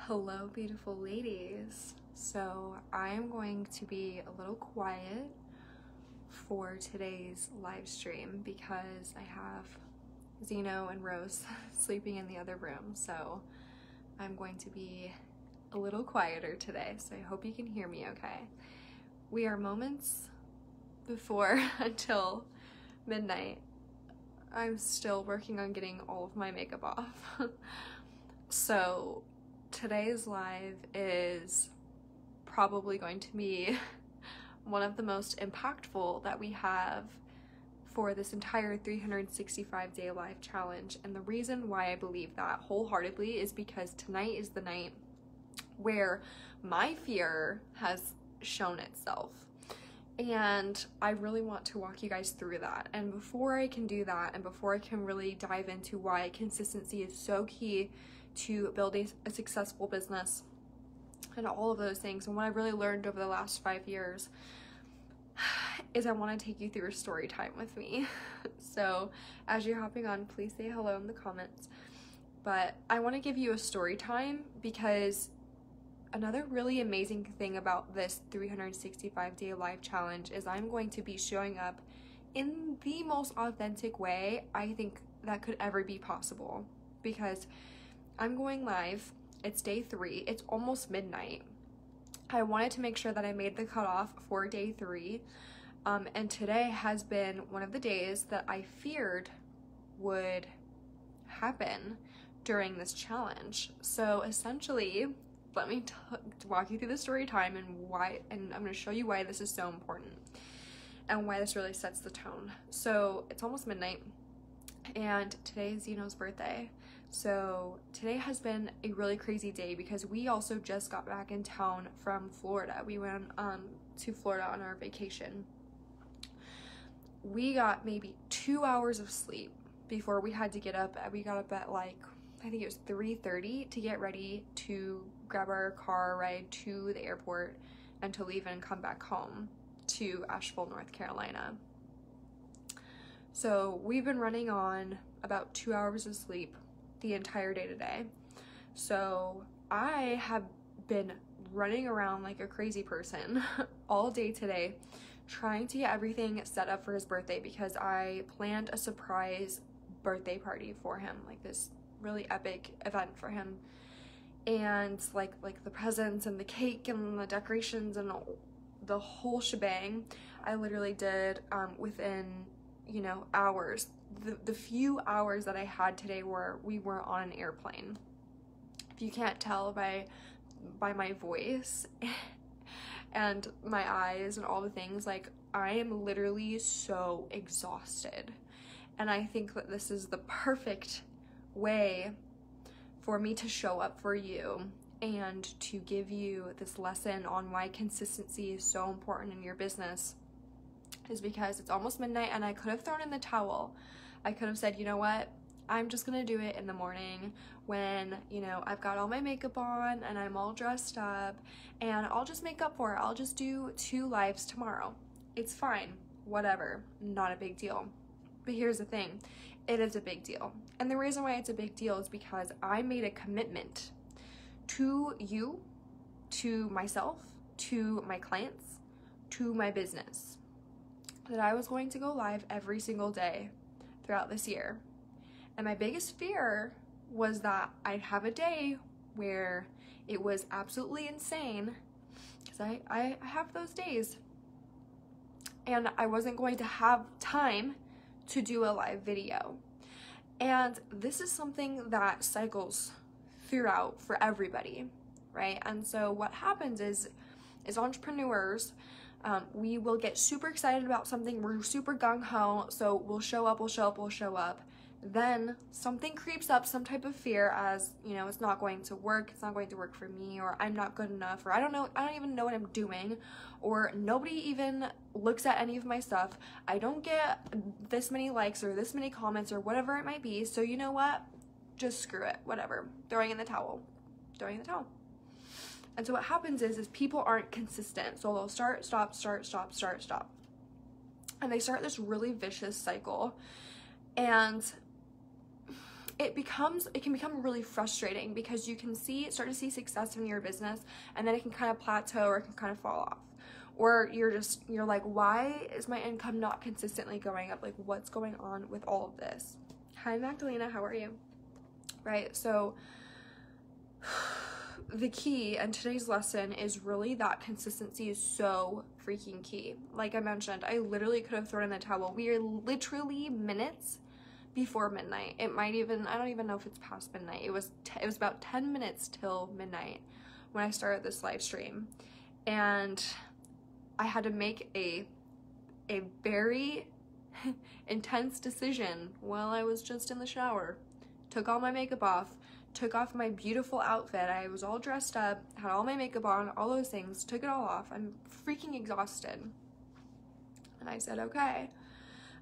Hello, beautiful ladies. So I'm going to be a little quiet for today's live stream because I have Zeno and Rose sleeping in the other room. So I'm going to be a little quieter today. So I hope you can hear me okay. We are moments before until midnight. I'm still working on getting all of my makeup off. So today's live is probably going to be one of the most impactful that we have for this entire 365-day live challenge. And the reason why I believe that wholeheartedly is because tonight is the night where my fear has shown itself. And I really want to walk you guys through that. And before I can do that, and before I can really dive into why consistency is so key to building a successful business and all of those things, and what I've really learned over the last 5 years, is I want to take you through a story time with me. So as you're hopping on, please say hello in the comments. But I want to give you a story time because another really amazing thing about this 365-day live challenge is I'm going to be showing up in the most authentic way I think that could ever be possible, because I'm going live. It's day 3. It's almost midnight. I wanted to make sure that I made the cutoff for day 3. And today has been one of the days that I feared would happen during this challenge. So essentially, let me walk you through the story time and why, and I'm going to show you why this is so important and why this really sets the tone. So it's almost midnight and today is Zeno's birthday. So today has been a really crazy day because we also just got back in town from Florida. We went to Florida on our vacation. We got maybe 2 hours of sleep before we had to get up. We got up at like, I think it was 3:30 to get ready to grab our car ride to the airport and to leave and come back home to Asheville, North Carolina. So we've been running on about 2 hours of sleep the entire day today. So I have been running around like a crazy person all day today trying to get everything set up for his birthday, because I planned a surprise birthday party for him, like this really epic event for him. And like the presents and the cake and the decorations and the whole shebang, I literally did within, you know, hours. The few hours that I had today we were on an airplane. If you can't tell by my voice and my eyes and all the things, like I am literally so exhausted. And I think that this is the perfect way for me to show up for you and to give you this lesson on why consistency is so important in your business, is because it's almost midnight and I could have thrown in the towel. I could have said, you know what, I'm just gonna do it in the morning when, you know, I've got all my makeup on and I'm all dressed up, and I'll just make up for it. I'll just do 2 lives tomorrow. It's fine, whatever, not a big deal. But here's the thing, it is a big deal. And the reason why it's a big deal is because I made a commitment to you, to myself, to my clients, to my business, that I was going to go live every single day throughout this year. And my biggest fear was that I'd have a day where it was absolutely insane, because I have those days, and I wasn't going to have time to do a live video. And this is something that cycles throughout for everybody, right? And so what happens is entrepreneurs, we will get super excited about something, we're super gung-ho, so we'll show up. Then something creeps up, some type of fear, as, you know, it's not going to work for me, or I'm not good enough, or I don't even know what I'm doing, or nobody even looks at any of my stuff, I don't get this many likes or this many comments or whatever it might be, so you know what, just screw it, whatever, throwing in the towel. And so what happens is people aren't consistent, so they'll start, stop, and they start this really vicious cycle. And it can become really frustrating because you can start to see success in your business, and then it can kind of plateau or it can kind of fall off. Or you're like, why is my income not consistently going up? Like, what's going on with all of this? Hi, Magdalena, how are you? Right, so the key in today's lesson is really that consistency is so freaking key. Like I mentioned, I literally could have thrown in the towel. We are literally minutes before midnight. It might even, I don't even know if it's past midnight. It was about 10 minutes till midnight when I started this live stream, and I had to make a very intense decision while I was just in the shower. Took all my makeup off, took off my beautiful outfit. I was all dressed up, had all my makeup on, all those things, took it all off. I'm freaking exhausted. And I said, okay,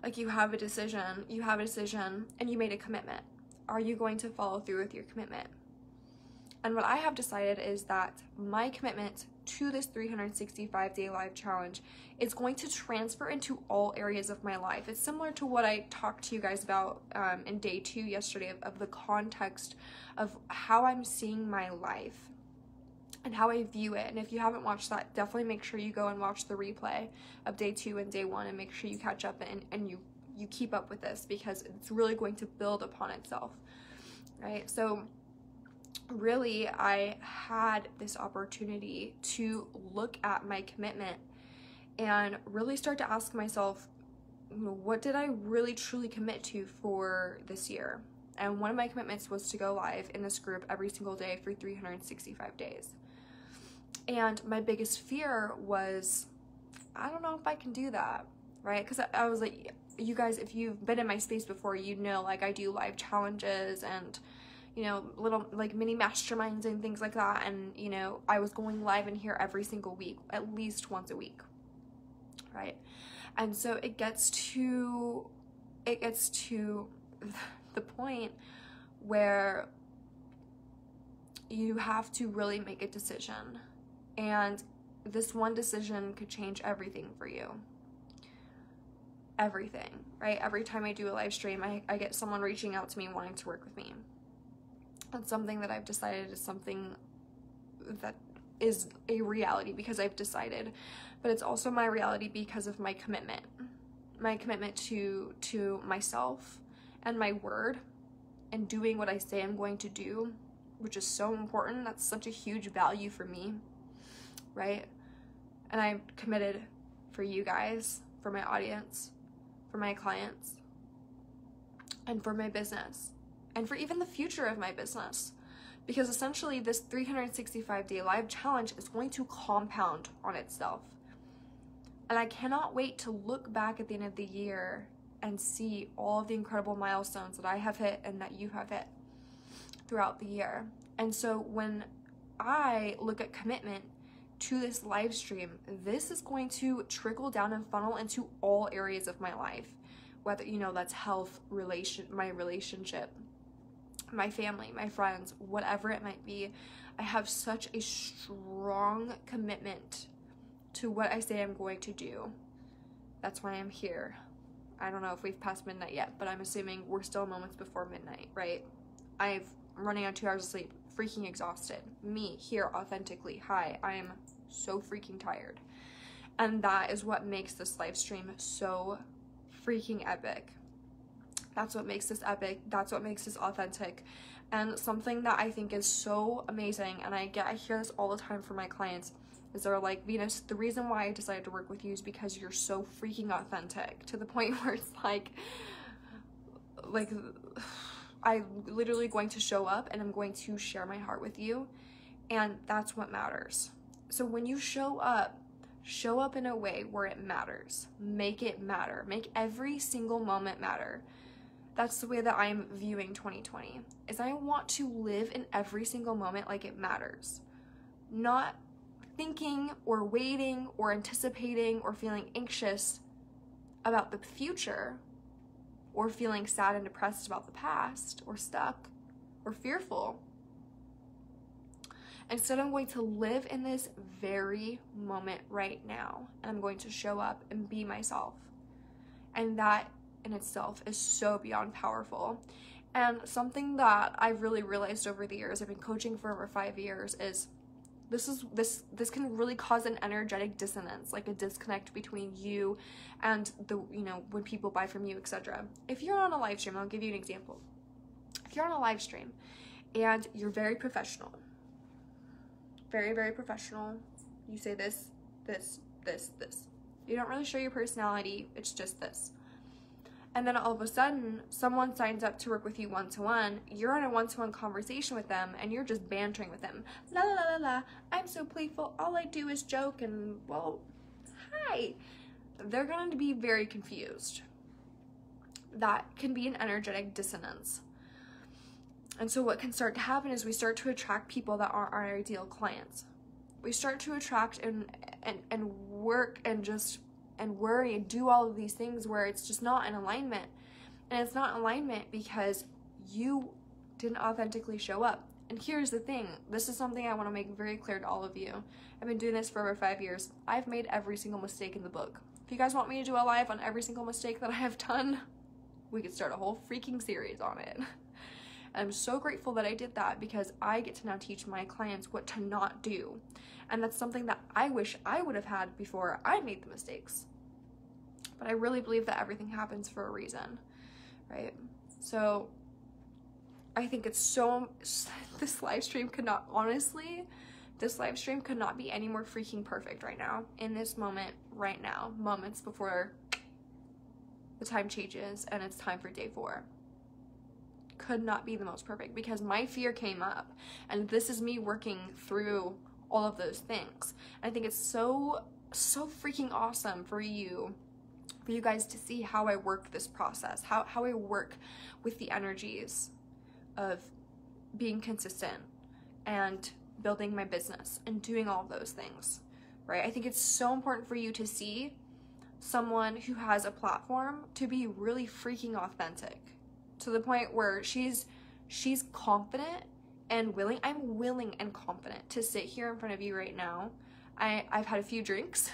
like, you have a decision, and you made a commitment. Are you going to follow through with your commitment? And what I have decided is that my commitment to this 365-day live challenge is going to transfer into all areas of my life. It's similar to what I talked to you guys about in day 2 yesterday of the context of how I'm seeing my life and how I view it. And if you haven't watched that, definitely make sure you go and watch the replay of day 2 and day 1, and make sure you catch up and you keep up with this, because it's really going to build upon itself, right? So really, I had this opportunity to look at my commitment and really start to ask myself, what did I really truly commit to for this year? And one of my commitments was to go live in this group every single day for 365 days. And my biggest fear was, I don't know if I can do that, right? Because I was like, you guys, if you've been in my space before, you know, like, I do live challenges and, you know, little like mini masterminds and things like that. And, you know, I was going live in here every single week, at least once a week, right? And so it gets to the point where you have to really make a decision, and this one decision could change everything for you. Everything, right? Every time I do a live stream, I get someone reaching out to me wanting to work with me. That's something that I've decided is something that is a reality because I've decided, but it's also my reality because of my commitment to myself and my word and doing what I say I'm going to do, which is so important. That's such a huge value for me, right? And I'm committed for you guys, for my audience, for my clients, and for my business, and for even the future of my business, because essentially this 365-day live challenge is going to compound on itself. And I cannot wait to look back at the end of the year and see all of the incredible milestones that I have hit and that you have hit throughout the year. And so when I look at commitment to this live stream, this is going to trickle down and funnel into all areas of my life, whether, you know, that's health, my relationship, my family, my friends, whatever it might be. I have such a strong commitment to what I say I'm going to do. That's why I'm here. I don't know if we've passed midnight yet, but I'm assuming we're still moments before midnight, right? I'm running on 2 hours of sleep, freaking exhausted. Me, here, authentically. Hi, I am so freaking tired. And that is what makes this live stream so freaking epic. That's what makes this epic. That's what makes this authentic. And something that I think is so amazing, and I hear this all the time from my clients, is they're like, Venus, the reason why I decided to work with you is because you're so freaking authentic, to the point where it's like I'm literally going to show up and I'm going to share my heart with you, and that's what matters. So when you show up in a way where it matters. Make it matter. Make every single moment matter. That's the way that I am viewing 2020, is I want to live in every single moment like it matters. Not thinking or waiting or anticipating or feeling anxious about the future, or feeling sad and depressed about the past, or stuck or fearful. Instead, I'm going to live in this very moment right now, and I'm going to show up and be myself. And that in itself is so beyond powerful. And something that I've really realized over the years, I've been coaching for over 5 years, is this can really cause an energetic dissonance, like a disconnect between you and the, when people buy from you, etc. If you're on a live stream, I'll give you an example. If you're on a live stream and you're very professional, very, very professional, you say this, this, this, this. You don't really show your personality, it's just this. And then all of a sudden, someone signs up to work with you one-to-one, you're in a one-to-one conversation with them, and you're just bantering with them. La la la la la, I'm so playful, all I do is joke, and, well, hi. They're going to be very confused. That can be an energetic dissonance. And so what can start to happen is we start to attract people that aren't our ideal clients. We start to attract and work and worry and do all of these things where it's just not in alignment. And it's not in alignment because you didn't authentically show up. And here's the thing, this is something I want to make very clear to all of you. I've been doing this for over 5 years. I've made every single mistake in the book. If you guys want me to do a live on every single mistake that I have done, we could start a whole freaking series on it. And I'm so grateful that I did that, because I get to now teach my clients what to not do. And that's something that I wish I would have had before I made the mistakes. But I really believe that everything happens for a reason, right? So I think it's so, this live stream could not, honestly, this live stream could not be any more freaking perfect right now, in this moment, right now, moments before the time changes and it's time for day 4. Could not be the most perfect, because my fear came up, and this is me working through all of those things. I think it's so freaking awesome for you guys to see how I work this process, how I work with the energies of being consistent and building my business and doing all of those things, right? I think it's so important for you to see someone who has a platform to be really freaking authentic, to the point where she's confident and willing. I'm willing and confident to sit here in front of you right now. I've had a few drinks.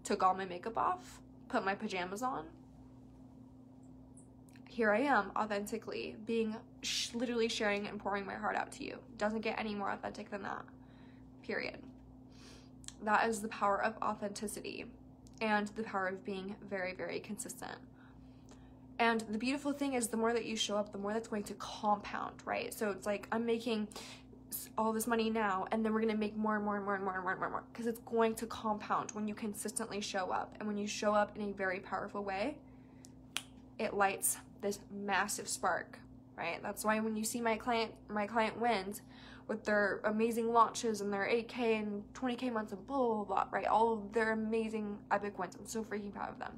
Took all my makeup off, put my pajamas on. Here I am, authentically, being literally sharing and pouring my heart out to you. Doesn't get any more authentic than that, period. That is the power of authenticity and the power of being very, very consistent. And the beautiful thing is, the more that you show up, the more that's going to compound, right? So it's like, I'm making all this money now, and then we're gonna make more and more and more and more and more and more, because it's going to compound when you consistently show up. And when you show up in a very powerful way, it lights this massive spark, right? That's why when you see my client wins with their amazing launches and their 8K and 20K months and blah, blah, blah, right? All of their amazing epic wins. I'm so freaking proud of them.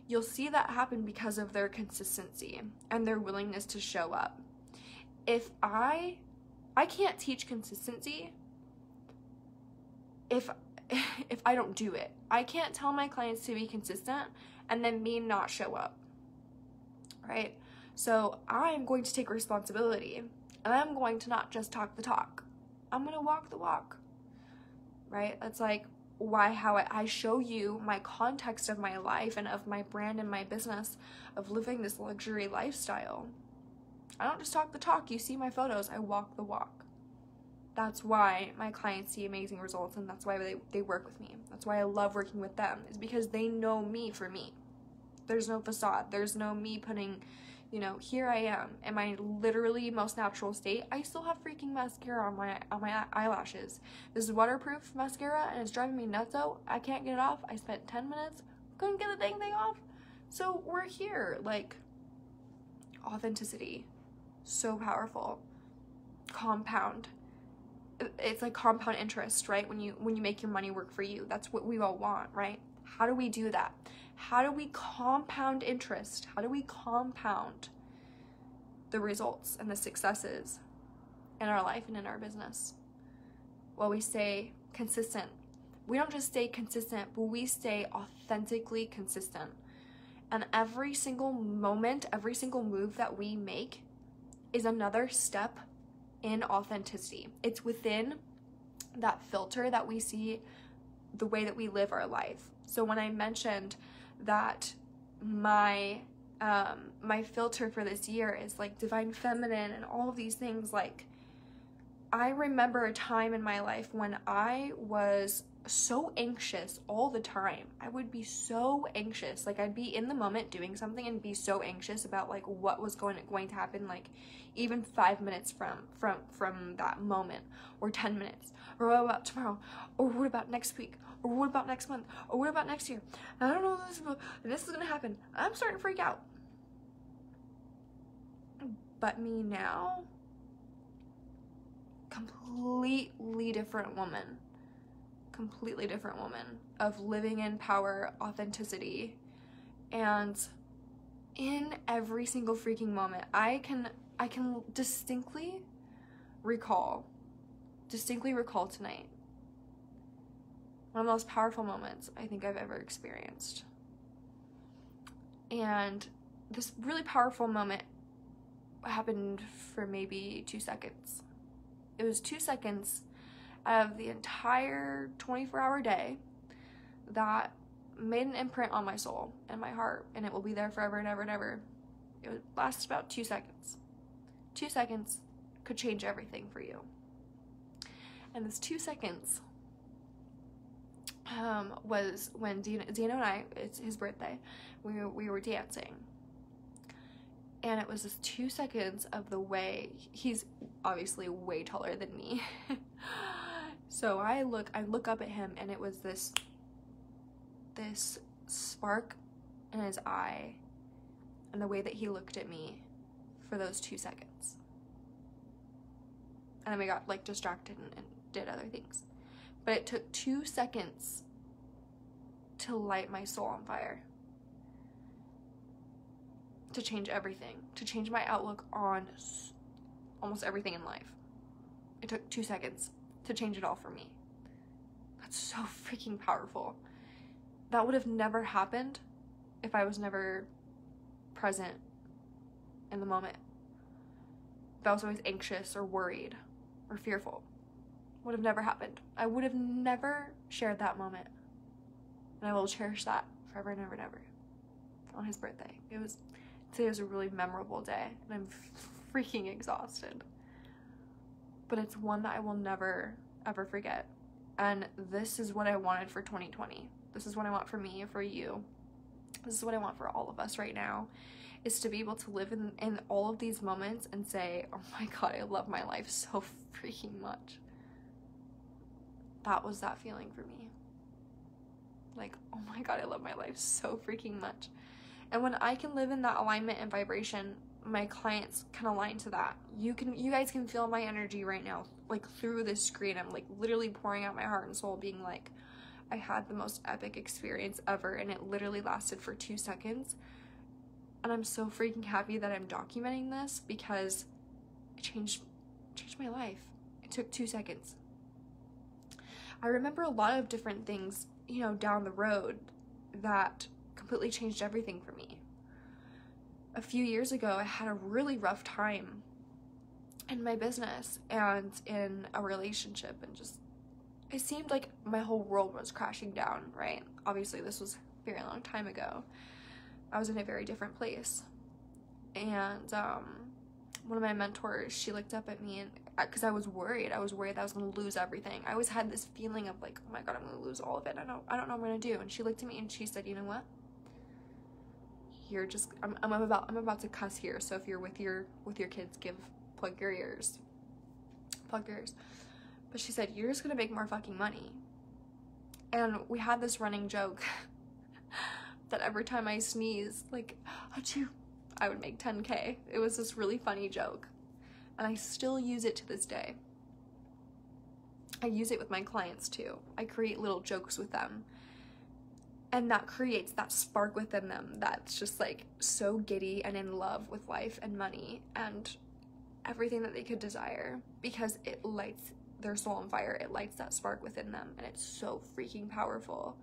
You'll see that happen because of their consistency and their willingness to show up. If I can't teach consistency if I don't do it. I can't tell my clients to be consistent and then me not show up, right? So I'm going to take responsibility, and I'm going to not just talk the talk. I'm going to walk the walk, right? That's like how I show you my context of my life and of my brand and my business of living this luxury lifestyle. I don't just talk the talk. You see my photos, I walk the walk. That's why my clients see amazing results, and that's why they work with me. That's why I love working with them, is because they know me for me. There's no facade. There's no me putting, here I am in my literally most natural state. I still have freaking mascara on my eyelashes. This is waterproof mascara, and it's driving me nuts out. I can't get it off. I spent 10 minutes, couldn't get the dang thing off. So we're here. Like, authenticity, so powerful. Compound. It's like compound interest, right? When you make your money work for you. That's what we all want, right? How do we do that? How do we compound interest? How do we compound the results and the successes in our life and in our business? Well, we stay consistent. We don't just stay consistent, but we stay authentically consistent. And every single moment, every single move that we make is another step in authenticity. It's within that filter that we see the way that we live our life. So when I mentioned that my my filter for this year is like divine feminine and all of these things. Like, I remember a time in my life when I was so anxious all the time. I would be so anxious. Like, I'd be in the moment doing something and be so anxious about like what was going to happen, like even 5 minutes from that moment, or 10 minutes, or what about tomorrow, or what about next week, or what about next month, or what about next year? I don't know this is gonna happen. I'm starting to freak out. But me now, completely different woman of living in power, authenticity, and in every single freaking moment I can distinctly recall tonight one of the most powerful moments I think I've ever experienced. And this really powerful moment happened for maybe 2 seconds. It was 2 seconds out of the entire 24-hour day that made an imprint on my soul and my heart, and it will be there forever and ever and ever. It would last about 2 seconds. 2 seconds could change everything for you. And this 2 seconds was when Dino and I, it's his birthday, we were dancing. And it was this 2 seconds of the way, he's obviously way taller than me. So I look up at him, and it was this spark in his eye, and the way that he looked at me for those 2 seconds. And then we got like distracted and did other things. But it took 2 seconds to light my soul on fire. To change everything, to change my outlook on almost everything in life. It took 2 seconds to change it all for me. That's so freaking powerful. That would have never happened if I was never present in the moment. If I was always anxious or worried or fearful. Would have never happened. I would have never shared that moment. And I will cherish that forever and ever and ever. On his birthday. Today was a really memorable day, and I'm freaking exhausted. But it's one that I will never, ever forget. And this is what I wanted for 2020. This is what I want for me, for you. This is what I want for all of us right now, is to be able to live in all of these moments and say, oh my God, I love my life so freaking much. That was that feeling for me. Like, oh my God, I love my life so freaking much. And when I can live in that alignment and vibration, my clients can align to that. You guys can feel my energy right now, like through this screen. I'm like literally pouring out my heart and soul, being like, I had the most epic experience ever, and it literally lasted for 2 seconds. And I'm so freaking happy that I'm documenting this, because it changed my life. It took 2 seconds. I remember a lot of different things, down the road that completely changed everything for me. A few years ago, I had a really rough time in my business and in a relationship, and just, it seemed like my whole world was crashing down, right? Obviously, this was a very long time ago. I was in a very different place. And one of my mentors, she looked up at me, and because I was worried that I was going to lose everything. I always had this feeling of like, oh my God, I'm going to lose all of it. I don't know what I'm going to do. And she looked at me and she said, you know what? I'm about to cuss here. So if you're with your kids, plug your ears. But she said, you're just going to make more fucking money. And we had this running joke that every time I sneeze, like, achoo, I would make 10K. It was this really funny joke. And I still use it to this day. I use it with my clients too. I create little jokes with them. And that creates that spark within them that's just like so giddy and in love with life and money and everything that they could desire, because it lights their soul on fire. It lights that spark within them, and it's so freaking powerful.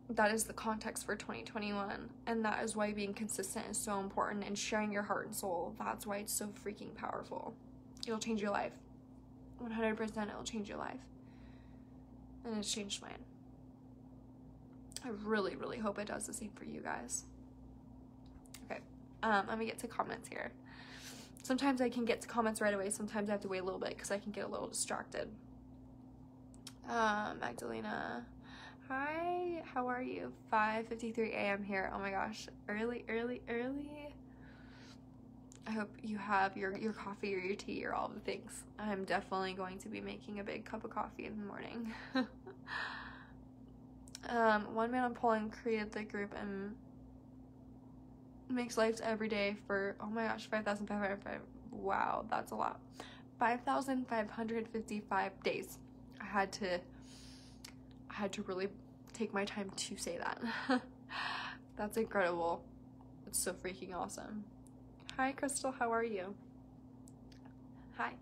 That is the context for 2021, and that is why being consistent is so important, and sharing your heart and soul. That's why it's so freaking powerful. It'll change your life. 100% it'll change your life. And it's changed mine. I really, really hope it does the same for you guys. Let me get to comments here. Sometimes I can get to comments right away. Sometimes I have to wait a little bit because I can get a little distracted. Magdalena, hi, how are you? 5:53 a.m. here. Oh my gosh, early. I hope you have your coffee or your tea or all the things. I'm definitely going to be making a big cup of coffee in the morning. One man on polling created the group and makes lives every day for, oh my gosh, 5,505. Wow, that's a lot. 5,555 days. I had to really take my time to say that. That's incredible. It's so freaking awesome. Hi, Crystal, how are you? Hi.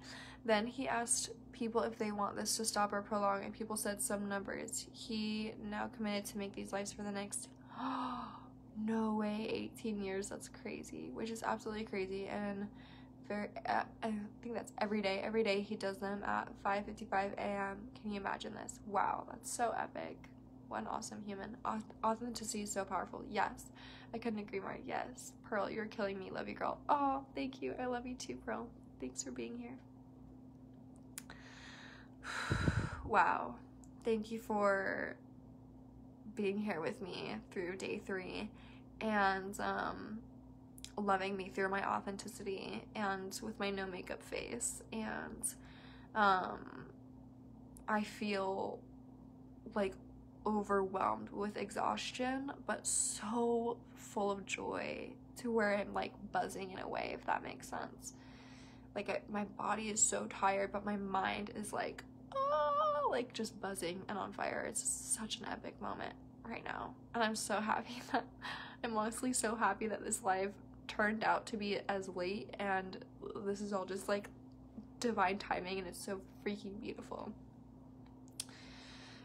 Then he asked people if they want this to stop or prolong, and people said some numbers. He now committed to make these lives for the next, no way, 18 years. That's crazy, which is absolutely crazy. And I think that's every day he does them at 5:55 a.m. Can you imagine this? Wow, that's so epic. What an awesome human. Authenticity is so powerful. Yes, I couldn't agree more. Yes, Pearl, you're killing me. Love you, girl. Oh, thank you. I love you too, Pearl. Thanks for being here. Wow, thank you for being here with me through day 3 and loving me through my authenticity and with my no makeup face. And I feel like overwhelmed with exhaustion, but so full of joy to where I'm like buzzing in a way, if that makes sense. Like my body is so tired, but my mind is like, oh, like just buzzing and on fire. It's such an epic moment right now, and I'm so happy that I'm honestly so happy that this live turned out to be as late, and this is all just like divine timing, and it's so freaking beautiful.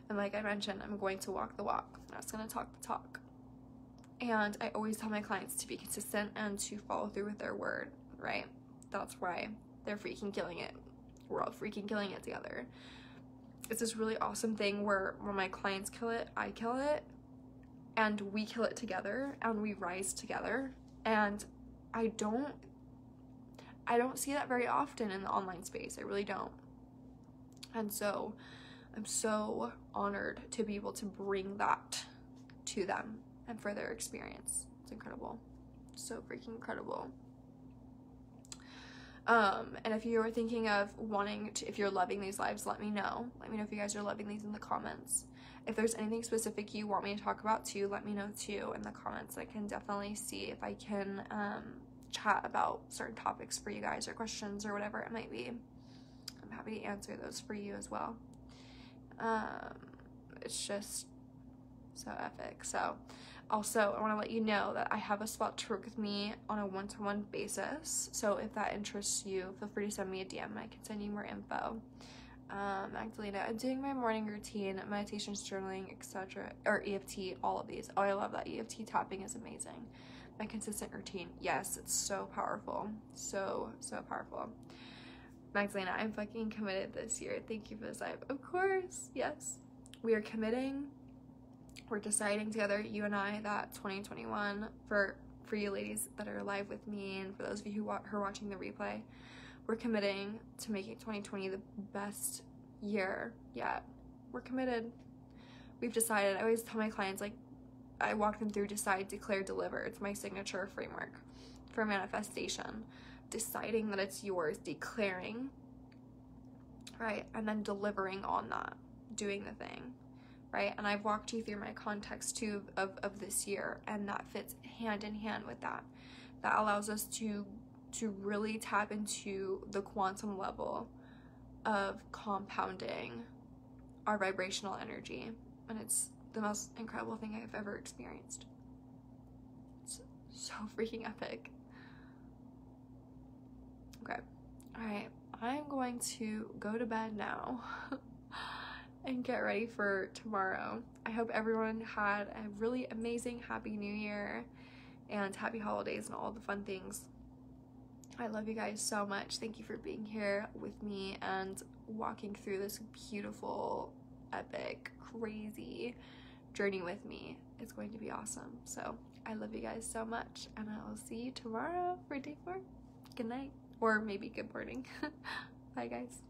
And like I mentioned, I'm going to walk the walk. I'm not going to talk the talk. And I always tell my clients to be consistent and to follow through with their word, right? That's why they're freaking killing it. We're all freaking killing it together. It's this really awesome thing where when my clients kill it, I kill it, and we kill it together, and we rise together. And I don't see that very often in the online space. I really don't. And so I'm so honored to be able to bring that to them and for their experience. It's incredible. So freaking incredible. And if you're thinking of wanting to, if you're loving these lives, let me know. Let me know if you guys are loving these in the comments. If there's anything specific you want me to talk about too, let me know too in the comments. I can definitely see if I can chat about certain topics for you guys or questions or whatever it might be. I'm happy to answer those for you as well. It's just so epic. So also I want to let you know that I have a spot to work with me on a one-to-one basis, so if that interests you, feel free to send me a DM and I can send you more info. Magdalena, I'm doing my morning routine, meditations, journaling, etc., or EFT, all of these. Oh, I love that. EFT tapping is amazing. My consistent routine, yes, it's so powerful. So powerful. Magdalena, I'm fucking committed this year. Thank you for this live. Of course, yes. We are committing. We're deciding together, you and I, that 2021, for you ladies that are live with me, and for those of you who are watching the replay, we're committing to making 2020 the best year yet. We're committed. We've decided. I always tell my clients, like, I walk them through decide, declare, deliver. It's my signature framework for manifestation. Deciding that it's yours, declaring, right, and then delivering on that, doing the thing, right? And I've walked you through my context too of this year, and that fits hand in hand with that. That allows us to really tap into the quantum level of compounding our vibrational energy, and it's the most incredible thing I've ever experienced. It's so freaking epic. Okay, all right, I'm going to go to bed now and get ready for tomorrow. I hope everyone had a really amazing happy new year and happy holidays and all the fun things. I love you guys so much. Thank you for being here with me and walking through this beautiful, epic, crazy journey with me. It's going to be awesome. So I love you guys so much, and I'll see you tomorrow for day 4. Good night, or maybe good morning. Bye guys.